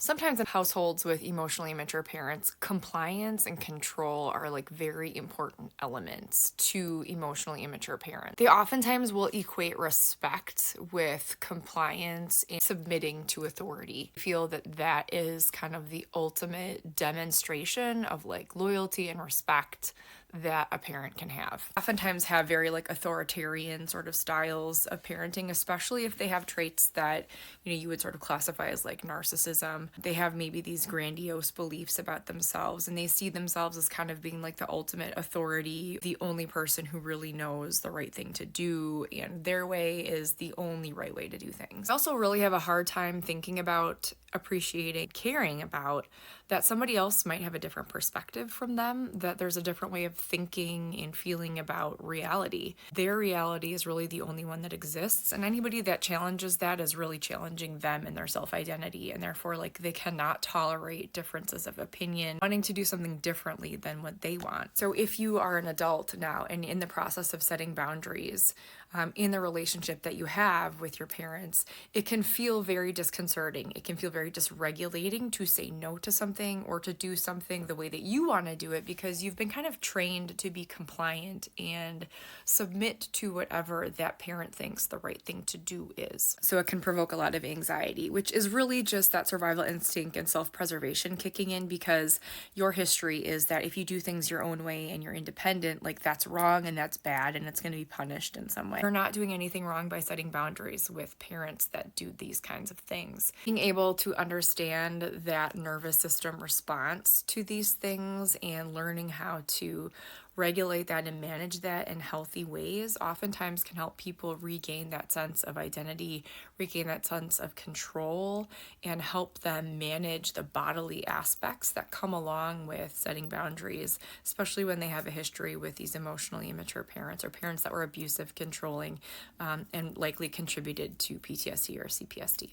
Sometimes in households with emotionally immature parents, compliance and control are like very important elements to emotionally immature parents. They oftentimes will equate respect with compliance and submitting to authority. I feel that that is kind of the ultimate demonstration of like loyalty and respect that a parent can have. Oftentimes have very like authoritarian sort of styles of parenting, especially if they have traits that, you would sort of classify as like narcissism. They have maybe these grandiose beliefs about themselves and they see themselves as kind of being like the ultimate authority, the only person who really knows the right thing to do, and their way is the only right way to do things. I also really have a hard time thinking about, appreciating, caring about that somebody else might have a different perspective from them, that there's a different way of thinking and feeling about reality. Their reality is really the only one that exists, and anybody that challenges that is really challenging them and their self-identity, and therefore like they cannot tolerate differences of opinion, wanting to do something differently than what they want. So if you are an adult now and in the process of setting boundaries in the relationship that you have with your parents, it can feel very disconcerting. It can feel very dysregulating to say no to something or to do something the way that you want to do it, because you've been kind of trained to be compliant and submit to whatever that parent thinks the right thing to do is. So it can provoke a lot of anxiety, which is really just that survival instinct and self-preservation kicking in, because your history is that if you do things your own way and you're independent, like that's wrong and that's bad and it's going to be punished in some way. You're not doing anything wrong by setting boundaries with parents that do these kinds of things. Being able to understand that nervous system response to these things and learning how to regulate that and manage that in healthy ways oftentimes can help people regain that sense of identity, regain that sense of control, and help them manage the bodily aspects that come along with setting boundaries, especially when they have a history with these emotionally immature parents or parents that were abusive, controlling, and likely contributed to PTSD or CPSD.